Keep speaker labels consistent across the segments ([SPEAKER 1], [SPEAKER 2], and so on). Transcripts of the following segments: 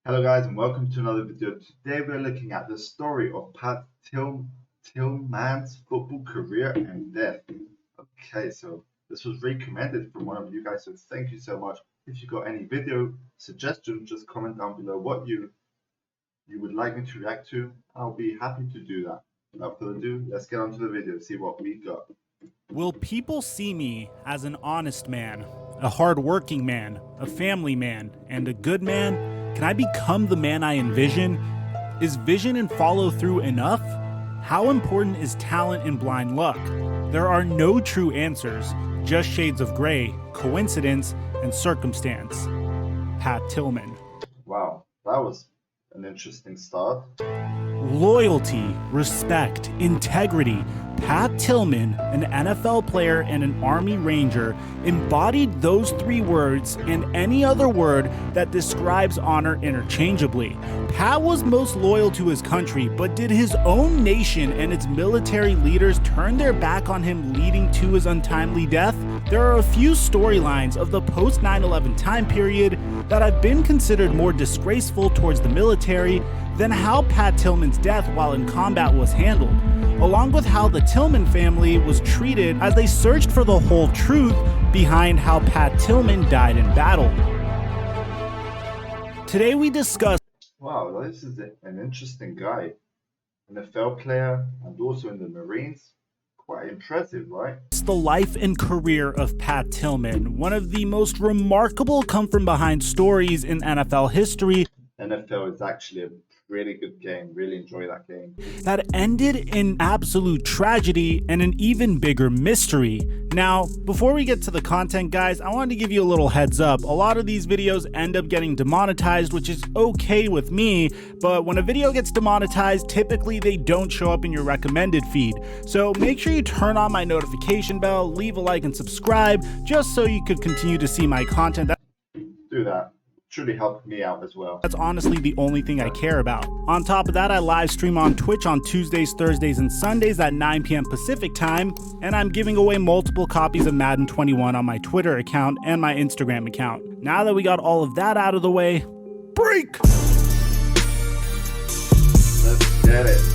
[SPEAKER 1] Hello guys and welcome to another video. Today we're looking at the story of Tillman's football career and death. Okay, so this was recommended from one of you guys, so thank you so much. If you got any video suggestions, just comment down below what you would like me to react to. I'll be happy to do that. Without further ado, let's get on to the video, see what we got.
[SPEAKER 2] Will people see me as an honest man, a hard-working man, a family man, and a good man? Can I become the man I envision? Is vision and follow-through enough? How important is talent and blind luck? There are no true answers, just shades of gray, coincidence, and circumstance. Pat Tillman.
[SPEAKER 1] Wow, that was an interesting start.
[SPEAKER 2] Loyalty, respect, integrity. Pat Tillman, an NFL player and an Army Ranger, embodied those three words and any other word that describes honor interchangeably. Pat was most loyal to his country, but did his own nation and its military leaders turn their back on him, leading to his untimely death? There are a few storylines of the post 9/11 time period that have been considered more disgraceful towards the military than how Pat Tillman's death while in combat was handled, along with how the Tillman family was treated as they searched for the whole truth behind how Pat Tillman died in battle. Today we discuss.
[SPEAKER 1] Wow, this is an interesting guy. NFL player and also in the Marines. Quite impressive, right?
[SPEAKER 2] The life and career of Pat Tillman, one of the most remarkable come-from-behind stories in NFL history.
[SPEAKER 1] NFL is actually a really good game. Really enjoy that game.
[SPEAKER 2] That ended in absolute tragedy and an even bigger mystery. Now, before we get to the content, guys, I wanted to give you a little heads up. A lot of these videos end up getting demonetized, which is okay with me, but when a video gets demonetized, typically they don't show up in your recommended feed. So make sure you turn on my notification bell, leave a like and subscribe, just so you could continue to see my content.
[SPEAKER 1] Do that. Truly helped me out as well.
[SPEAKER 2] That's honestly the only thing I care about. On top of that, I live stream on Twitch on Tuesdays, Thursdays, and Sundays at 9 p.m. Pacific time, and I'm giving away multiple copies of Madden 21 on my Twitter account and my Instagram account. Now that we got all of that out of the way, break!
[SPEAKER 1] Let's get it.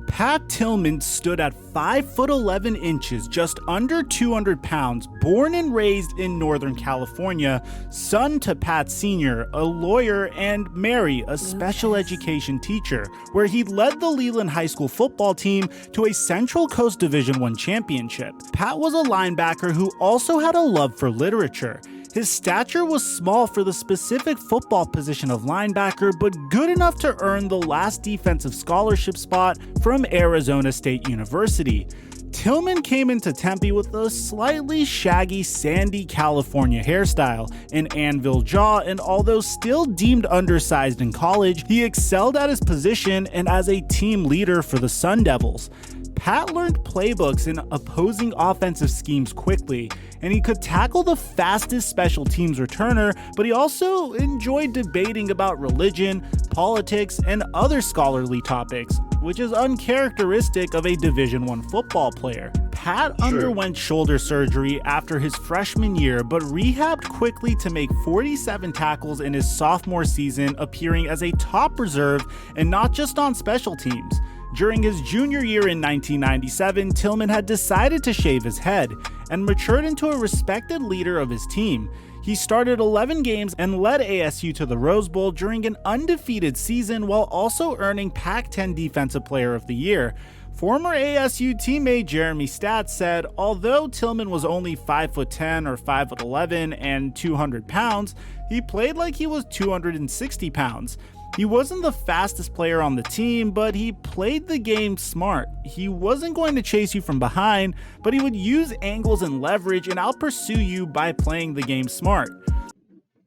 [SPEAKER 2] Pat Tillman stood at 5'11" inches, just under 200 pounds, born and raised in Northern California, son to Pat Sr., a lawyer, and Mary, a special education teacher, where he led the Leland High School football team to a Central Coast Division I championship. Pat was a linebacker who also had a love for literature. His stature was small for the specific football position of linebacker, but good enough to earn the last defensive scholarship spot from Arizona State University. Tillman came into Tempe with a slightly shaggy, sandy California hairstyle, an anvil jaw, and although still deemed undersized in college, he excelled at his position and as a team leader for the Sun Devils. Pat learned playbooks and opposing offensive schemes quickly, and he could tackle the fastest special teams returner, but he also enjoyed debating about religion, politics, and other scholarly topics, which is uncharacteristic of a Division I football player. Pat underwent shoulder surgery after his freshman year, but rehabbed quickly to make 47 tackles in his sophomore season, appearing as a top reserve and not just on special teams. During his junior year in 1997, Tillman had decided to shave his head and matured into a respected leader of his team. He started 11 games and led ASU to the Rose Bowl during an undefeated season while also earning Pac-10 Defensive Player of the Year. Former ASU teammate Jeremy Stats said, although Tillman was only 5'10" or 5'11" and 200 pounds, he played like he was 260 pounds. He wasn't the fastest player on the team, but he played the game smart. He wasn't going to chase you from behind, but he would use angles and leverage and out-pursue you by playing the game smart.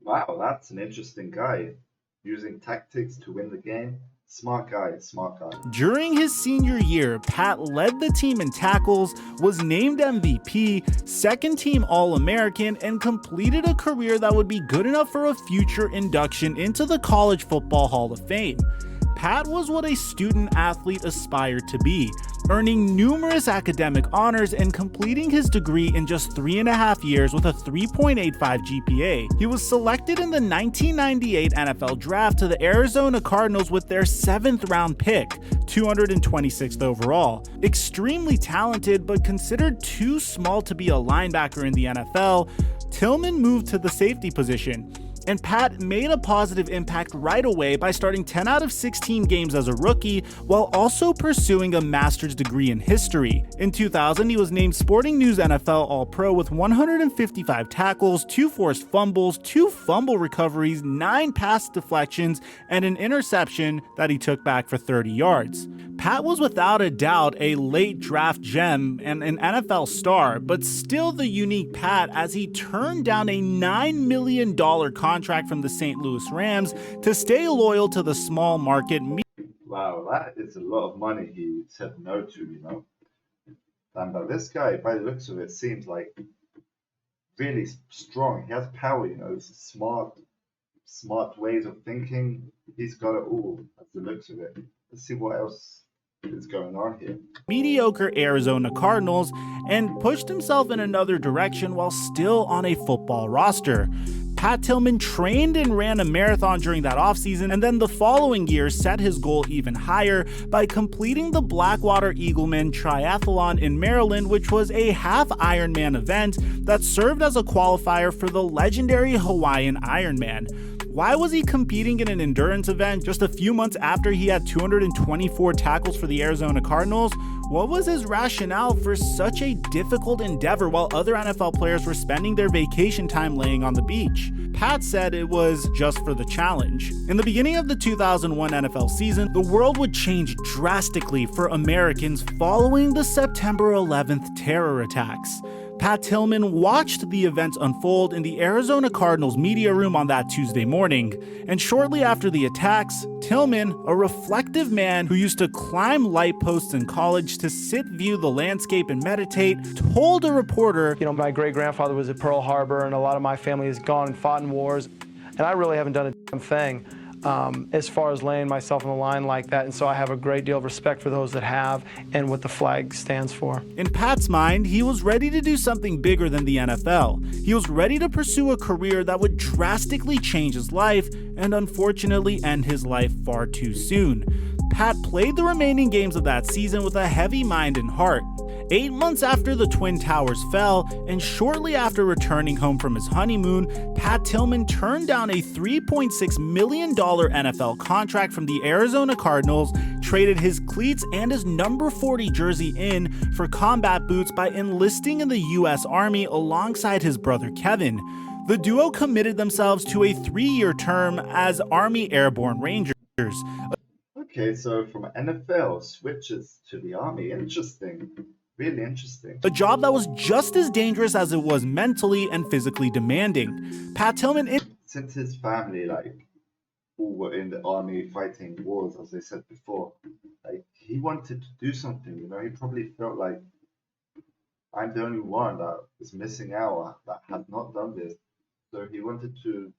[SPEAKER 1] Wow, that's an interesting guy. Using tactics to win the game. Smart guy, smart guy.
[SPEAKER 2] During his senior year, Pat led the team in tackles, was named MVP, second team All-American, and completed a career that would be good enough for a future induction into the College Football Hall of Fame. Pat was what a student athlete aspired to be, earning numerous academic honors and completing his degree in just 3.5 years with a 3.85 GPA. He was selected in the 1998 NFL Draft to the Arizona Cardinals with their 7th round pick, 226th overall. Extremely talented, but considered too small to be a linebacker in the NFL, Tillman moved to the safety position. And Pat made a positive impact right away by starting 10 out of 16 games as a rookie, while also pursuing a master's degree in history. In 2000, he was named Sporting News NFL All-Pro with 155 tackles, 2 forced fumbles, 2 fumble recoveries, 9 pass deflections, and an interception that he took back for 30 yards. Pat was without a doubt a late draft gem and an NFL star, but still the unique Pat as he turned down a $9 million contract from the St. Louis Rams to stay loyal to the small market.
[SPEAKER 1] Wow, that is a lot of money he said no to, you know. And but this guy, by the looks of it, seems like really strong. He has power, you know. Smart ways of thinking. He's got it all, at the looks of it. Let's see what else is going on here.
[SPEAKER 2] Mediocre Arizona Cardinals and pushed himself in another direction while still on a football roster. Pat Tillman trained and ran a marathon during that offseason, and then the following year set his goal even higher by completing the Blackwater Eagleman Triathlon in Maryland, which was a half Ironman event that served as a qualifier for the legendary Hawaiian Ironman. Why was he competing in an endurance event just a few months after he had 224 tackles for the Arizona Cardinals? What was his rationale for such a difficult endeavor while other NFL players were spending their vacation time laying on the beach? Pat said it was just for the challenge. In the beginning of the 2001 NFL season, the world would change drastically for Americans following the September 11th terror attacks. Pat Tillman watched the events unfold in the Arizona Cardinals media room on that Tuesday morning, and shortly after the attacks, Tillman, a reflective man who used to climb light posts in college to sit, view the landscape, and meditate, told a reporter,
[SPEAKER 3] "You know, my great-grandfather was at Pearl Harbor, and a lot of my family has gone and fought in wars, and I really haven't done a damn thing as far as laying myself on the line like that, and so I have a great deal of respect for those that have and what the flag stands for."
[SPEAKER 2] In Pat's mind, he was ready to do something bigger than the NFL. He was ready to pursue a career that would drastically change his life and unfortunately end his life far too soon. Pat played the remaining games of that season with a heavy mind and heart. 8 months after the Twin Towers fell, and shortly after returning home from his honeymoon, Pat Tillman turned down a $3.6 million NFL contract from the Arizona Cardinals, traded his cleats and his number 40 jersey in for combat boots by enlisting in the U.S. Army alongside his brother Kevin. The duo committed themselves to a 3-year term as Army Airborne Rangers.
[SPEAKER 1] Okay, so from NFL switches to the Army. Interesting. Really interesting.
[SPEAKER 2] A job that was just as dangerous as it was mentally and physically demanding. Pat Tillman,
[SPEAKER 1] since his family, all were in the army fighting wars, as I said before, he wanted to do something, you know. He probably felt like, I'm the only one that is missing out, that had not done this. So he wanted to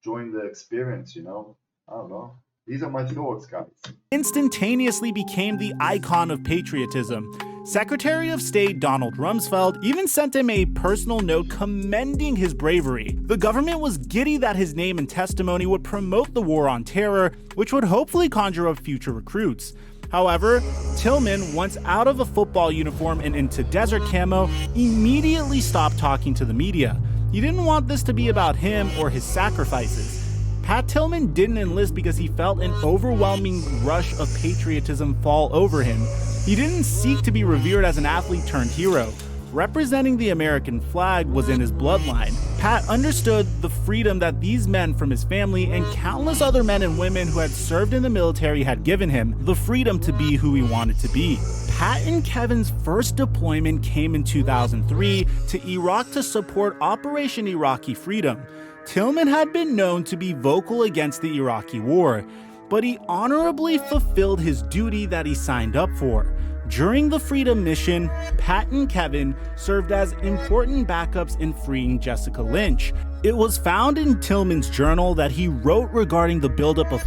[SPEAKER 1] join the experience, you know. I don't know. These are my thoughts, guys.
[SPEAKER 2] Instantaneously became the icon of patriotism. Secretary of State Donald Rumsfeld even sent him a personal note commending his bravery. The government was giddy that his name and testimony would promote the war on terror, which would hopefully conjure up future recruits. However, Tillman, once out of a football uniform and into desert camo, immediately stopped talking to the media. He didn't want this to be about him or his sacrifices. Pat Tillman didn't enlist because he felt an overwhelming rush of patriotism fall over him. He didn't seek to be revered as an athlete turned hero. Representing the American flag was in his bloodline. Pat understood the freedom that these men from his family and countless other men and women who had served in the military had given him, the freedom to be who he wanted to be. Pat and Kevin's first deployment came in 2003 to Iraq to support Operation Iraqi Freedom. Tillman had been known to be vocal against the Iraqi war, but he honorably fulfilled his duty that he signed up for. During the Freedom Mission, Pat and Kevin served as important backups in freeing Jessica Lynch. It was found in Tillman's journal that he wrote regarding the buildup of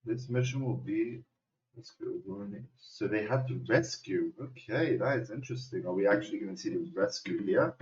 [SPEAKER 1] This mission will be, let's go, so they had to rescue. Okay, that is interesting. Are we actually going to see the rescue here?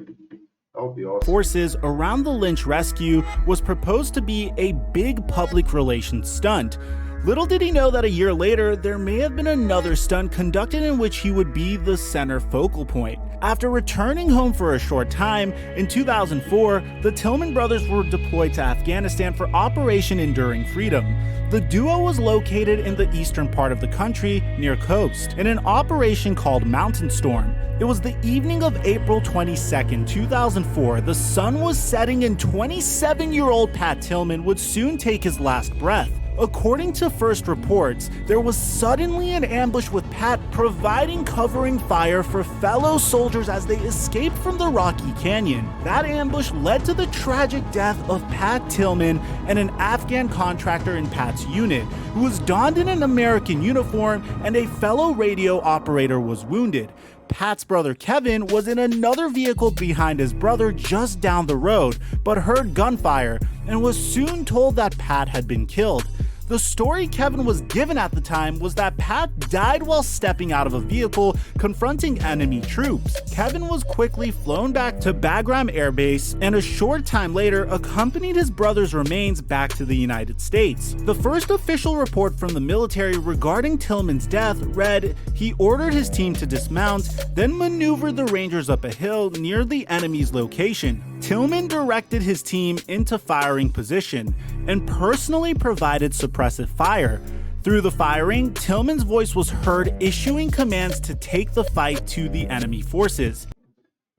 [SPEAKER 1] That would be awesome.
[SPEAKER 2] Forces around the Lynch rescue was proposed to be a big public relations stunt. Little did he know that a year later, there may have been another stunt conducted in which he would be the center focal point. After returning home for a short time, in 2004, the Tillman brothers were deployed to Afghanistan for Operation Enduring Freedom. The duo was located in the eastern part of the country, near coast, in an operation called Mountain Storm. It was the evening of April 22, 2004. The sun was setting and 27-year-old Pat Tillman would soon take his last breath. According to first reports, there was suddenly an ambush with Pat providing covering fire for fellow soldiers as they escaped from the Rocky Canyon. That ambush led to the tragic death of Pat Tillman and an Afghan contractor in Pat's unit, who was donned in an American uniform, and a fellow radio operator was wounded. Pat's brother Kevin was in another vehicle behind his brother just down the road, but heard gunfire and was soon told that Pat had been killed. The story Kevin was given at the time was that Pat died while stepping out of a vehicle confronting enemy troops. Kevin was quickly flown back to Bagram Air Base and a short time later accompanied his brother's remains back to the United States. The first official report from the military regarding Tillman's death read, he ordered his team to dismount, then maneuvered the Rangers up a hill near the enemy's location. Tillman directed his team into firing position and personally provided suppressive fire. Through the firing, Tillman's voice was heard issuing commands to take the fight to the enemy forces.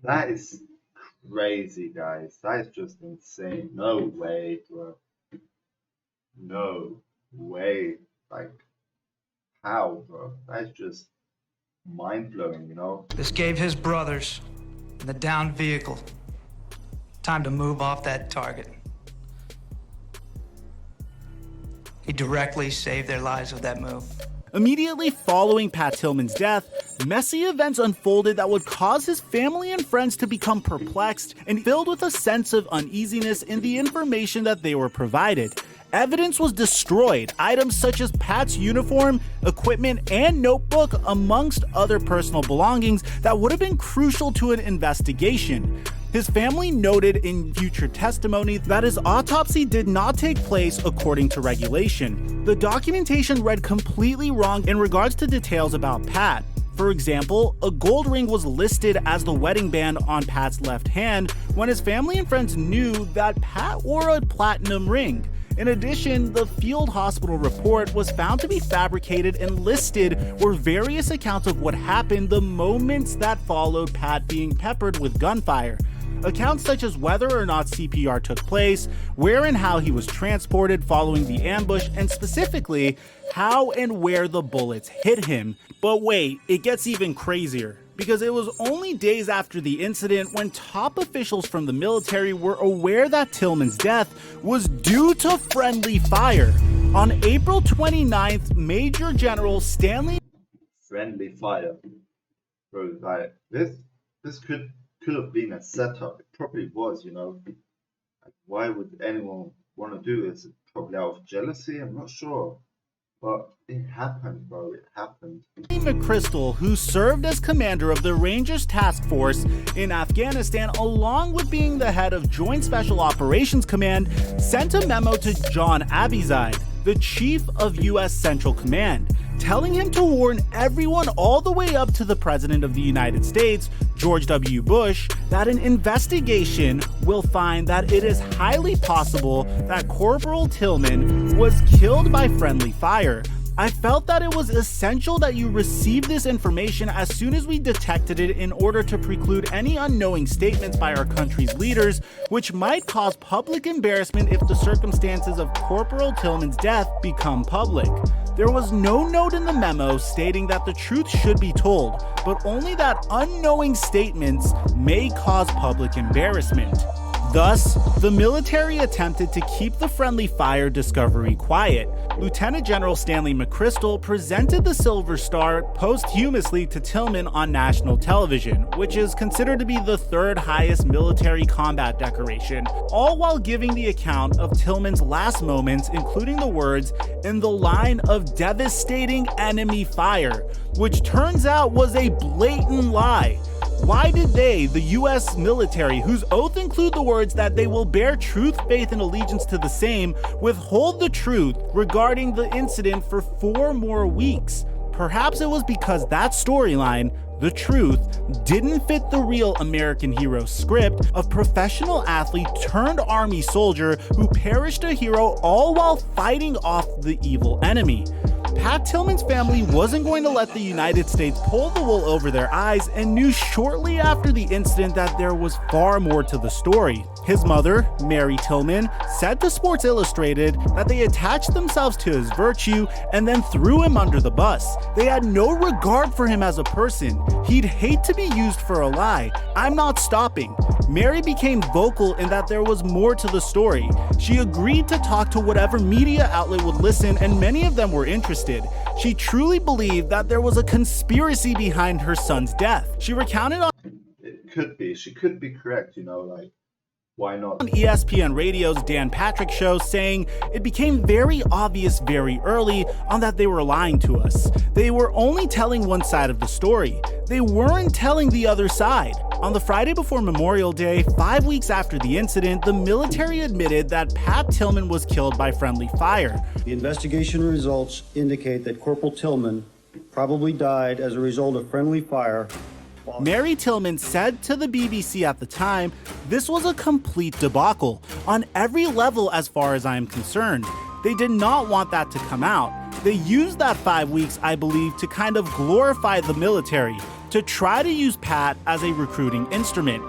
[SPEAKER 1] That is crazy, guys. That is just insane. No way, bro. No way. Like, how, bro? That is just mind-blowing, you know?
[SPEAKER 4] This gave his brothers in the downed vehicle time to move off that target. He directly saved their lives with that move.
[SPEAKER 2] Immediately following Pat Tillman's death, messy events unfolded that would cause his family and friends to become perplexed and filled with a sense of uneasiness in the information that they were provided. Evidence was destroyed, items such as Pat's uniform, equipment, and notebook, amongst other personal belongings that would have been crucial to an investigation. His family noted in future testimony that his autopsy did not take place according to regulation. The documentation read completely wrong in regards to details about Pat. For example, a gold ring was listed as the wedding band on Pat's left hand when his family and friends knew that Pat wore a platinum ring. In addition, the field hospital report was found to be fabricated, and listed were various accounts of what happened the moments that followed Pat being peppered with gunfire. Accounts such as whether or not CPR took place, where and how he was transported following the ambush, and specifically, how and where the bullets hit him. But wait, it gets even crazier, because it was only days after the incident when top officials from the military were aware that Tillman's death was due to friendly fire. On April 29th, Major General Stanley...
[SPEAKER 1] Friendly fire. Bro, like, this could have been a setup. It probably was, you know. Like, why would anyone want to do this? Probably out of jealousy, I'm not sure. But it happened, bro. It happened.
[SPEAKER 2] McChrystal, who served as commander of the Rangers Task Force in Afghanistan, along with being the head of Joint Special Operations Command, sent a memo to John Abizade, the chief of U.S. Central Command, telling him to warn everyone all the way up to the President of the United States, George W. Bush, that an investigation will find that it is highly possible that Corporal Tillman was killed by friendly fire. I felt that it was essential that you receive this information as soon as we detected it in order to preclude any unknowing statements by our country's leaders, which might cause public embarrassment if the circumstances of Corporal Tillman's death become public. There was no note in the memo stating that the truth should be told, but only that unknowing statements may cause public embarrassment. Thus, the military attempted to keep the friendly fire discovery quiet. Lieutenant General Stanley McChrystal presented the Silver Star posthumously to Tillman on national television, which is considered to be the third highest military combat decoration, all while giving the account of Tillman's last moments, including the words, "in the line of devastating enemy fire," which turns out was a blatant lie. Why did they, the US military, whose oath include the words that they will bear truth, faith, and allegiance to the same, withhold the truth regarding the incident for 4 more weeks? Perhaps it was because that storyline, the truth, didn't fit the real American hero script of professional athlete turned army soldier who perished a hero all while fighting off the evil enemy. Pat Tillman's family wasn't going to let the United States pull the wool over their eyes and knew shortly after the incident that there was far more to the story. His mother, Mary Tillman, said to Sports Illustrated that they attached themselves to his virtue and then threw him under the bus. They had no regard for him as a person. He'd hate to be used for a lie. "I'm not stopping." Mary became vocal in that there was more to the story. She agreed to talk to whatever media outlet would listen, and many of them were interested. She truly believed that there was a conspiracy behind her son's death. She recounted on
[SPEAKER 1] It could be. She could be correct, you know, like, why not?
[SPEAKER 2] on ESPN Radio's Dan Patrick show, saying it became very obvious very early on that they were lying to us. They were only telling one side of the story. They weren't telling the other side. On the Friday before Memorial Day, 5 weeks after the incident, the military admitted that Pat Tillman was killed by friendly fire.
[SPEAKER 5] The investigation results indicate that Corporal Tillman probably died as a result of friendly fire.
[SPEAKER 2] Mary Tillman said to the BBC at the time, "This was a complete debacle on every level as far as I am concerned. They did not want that to come out. They used that 5 weeks, I believe, to kind of glorify the military, to try to use Pat as a recruiting instrument."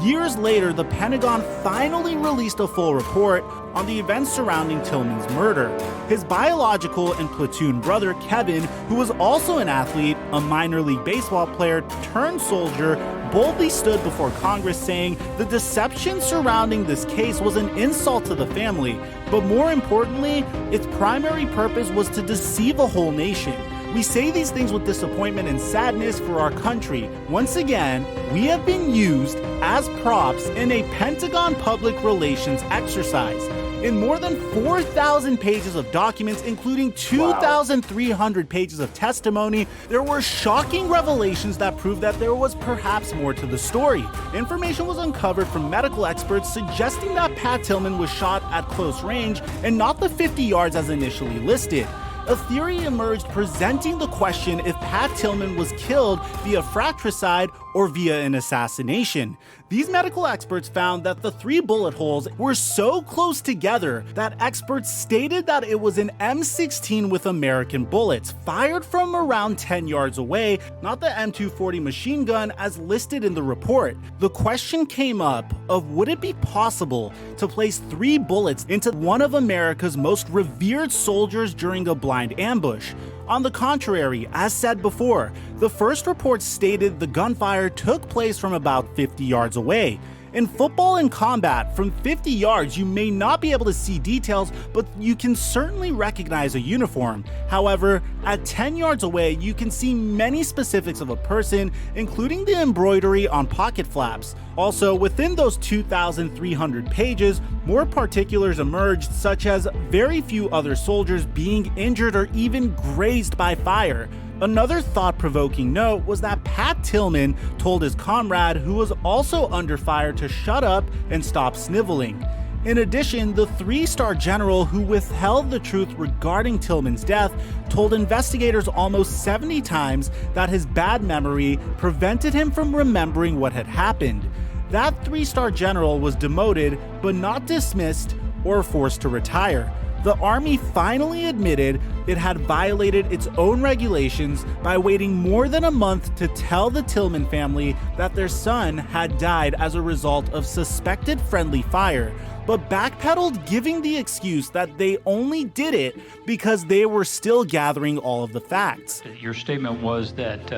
[SPEAKER 2] Years later, the Pentagon finally released a full report on the events surrounding Tillman's murder. His biological and platoon brother, Kevin, who was also an athlete, a minor league baseball player turned soldier, boldly stood before Congress saying the deception surrounding this case was an insult to the family, but more importantly, its primary purpose was to deceive a whole nation. We say these things with disappointment and sadness for our country. Once again, we have been used as props in a Pentagon public relations exercise. In more than 4,000 pages of documents, including 2,300 pages of testimony, there were shocking revelations that proved that there was perhaps more to the story. Information was uncovered from medical experts suggesting that Pat Tillman was shot at close range and not the 50 yards as initially listed. A theory emerged presenting the question if Pat Tillman was killed via fratricide or via an assassination. These medical experts found that the 3 bullet holes were so close together that experts stated that it was an M16 with American bullets, fired from around 10 yards away, not the M240 machine gun as listed in the report. The question came up of would it be possible to place 3 bullets into one of America's most revered soldiers during a blind ambush? On the contrary, as said before, the first report stated the gunfire took place from about 50 yards away. In football and combat, from 50 yards you may not be able to see details, but you can certainly recognize a uniform. However, at 10 yards away you can see many specifics of a person, including the embroidery on pocket flaps. Also, within those 2,300 pages, more particulars emerged, such as very few other soldiers being injured or even grazed by fire. Another thought-provoking note was that Pat Tillman told his comrade, who was also under fire, to shut up and stop sniveling. In addition, the 3-star general who withheld the truth regarding Tillman's death told investigators almost 70 times that his bad memory prevented him from remembering what had happened. That 3-star general was demoted, but not dismissed or forced to retire. The Army finally admitted it had violated its own regulations by waiting more than a month to tell the Tillman family that their son had died as a result of suspected friendly fire, but backpedaled, giving the excuse that they only did it because they were still gathering all of the facts.
[SPEAKER 6] Your statement was that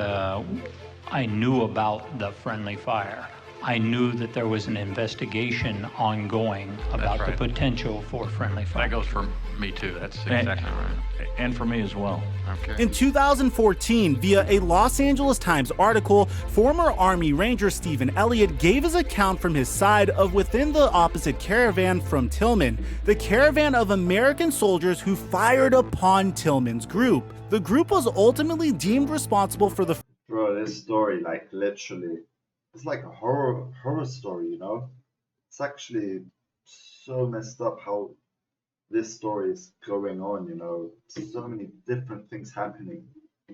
[SPEAKER 6] I knew about the friendly fire. I knew that there was an investigation ongoing about the
[SPEAKER 7] right.
[SPEAKER 6] potential for friendly fire.
[SPEAKER 7] That goes for me too. That's exactly right.
[SPEAKER 8] And for me as well.
[SPEAKER 7] Okay.
[SPEAKER 2] In 2014, via a Los Angeles Times article, former Army Ranger Stephen Elliott gave his account from his side of within the opposite caravan from Tillman, the caravan of American soldiers who fired upon Tillman's group. The group was ultimately deemed responsible for the
[SPEAKER 1] Bro, this story, like, literally, it's like a horror story, you know? It's actually so messed up how this story is going on, you know? So many different things happening.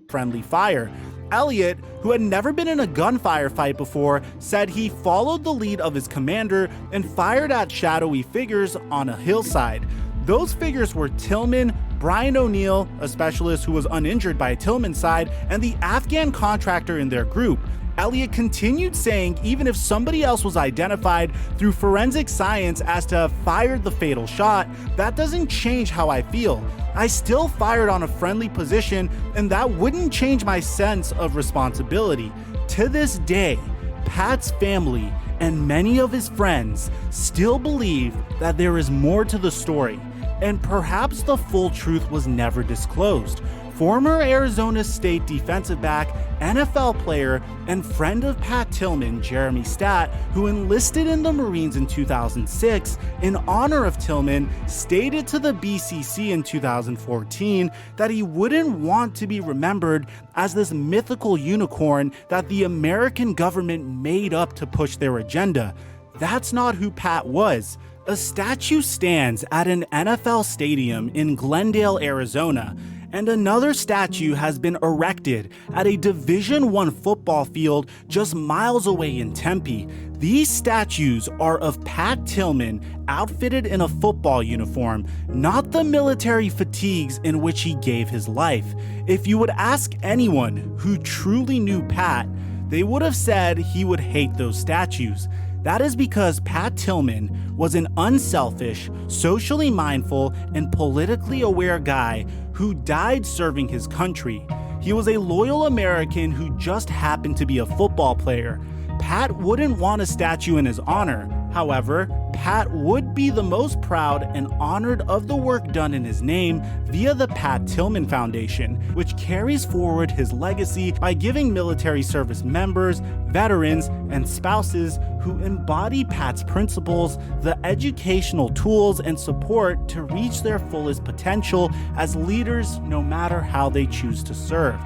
[SPEAKER 2] friendly fire. Elliott, who had never been in a gunfire fight before, said he followed the lead of his commander and fired at shadowy figures on a hillside. Those figures were Tillman, Brian O'Neill, a specialist who was uninjured by Tillman's side, and the Afghan contractor in their group. Elliott continued saying even if somebody else was identified through forensic science as to have fired the fatal shot, that doesn't change how I feel. I still fired on a friendly position, and that wouldn't change my sense of responsibility. To this day, Pat's family and many of his friends still believe that there is more to the story, and perhaps the full truth was never disclosed. Former Arizona State defensive back, NFL player, and friend of Pat Tillman, Jeremy Statt, who enlisted in the Marines in 2006 in honor of Tillman, stated to the BCC in 2014 that he wouldn't want to be remembered as this mythical unicorn that the American government made up to push their agenda. That's not who Pat was. A statue stands at an NFL stadium in Glendale, Arizona, and another statue has been erected at a Division I football field just miles away in Tempe. These statues are of Pat Tillman outfitted in a football uniform, not the military fatigues in which he gave his life. If you would ask anyone who truly knew Pat, they would have said he would hate those statues. That is because Pat Tillman was an unselfish, socially mindful, and politically aware guy who died serving his country. He was a loyal American who just happened to be a football player. Pat wouldn't want a statue in his honor. However, Pat would be the most proud and honored of the work done in his name via the Pat Tillman Foundation, which carries forward his legacy by giving military service members, veterans, and spouses who embody Pat's principles the educational tools and support to reach their fullest potential as leaders, no matter how they choose to serve.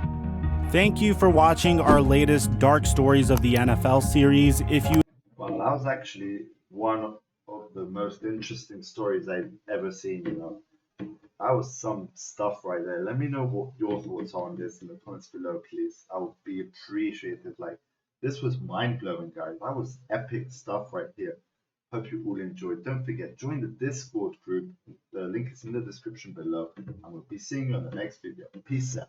[SPEAKER 2] Thank you for watching our latest Dark Stories of the NFL series.
[SPEAKER 1] Well, that was actually one of the most interesting stories I've ever seen, you know. That was some stuff right there. Let me know what your thoughts are on this in the comments below, please. I would be appreciated. Like, this was mind-blowing, guys. That was epic stuff right here. Hope you all enjoyed. Don't forget, join the Discord group. The link is in the description below. And we'll be seeing you on the next video. Peace out.